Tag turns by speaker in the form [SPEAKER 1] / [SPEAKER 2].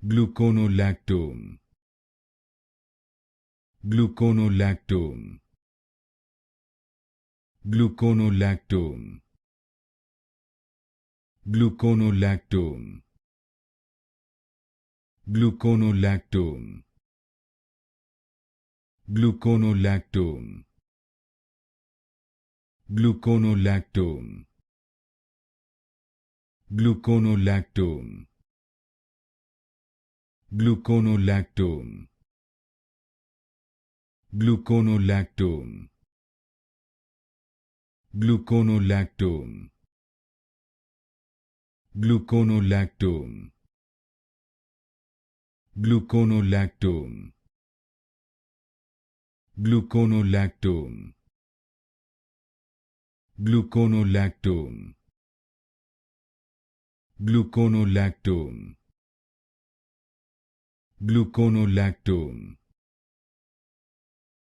[SPEAKER 1] Gluconolactone, Gluconolactone, Gluconolactone, Gluconolactone, Gluconolactone, Gluconolactone, Gluconolactone, Gluconolactone, Gluconolactone, Gluconolactone, Gluconolactone, Gluconolactone, Gluconolactone, Gluconolactone, Gluconolactone, Gluconolactone, Gluconolactone,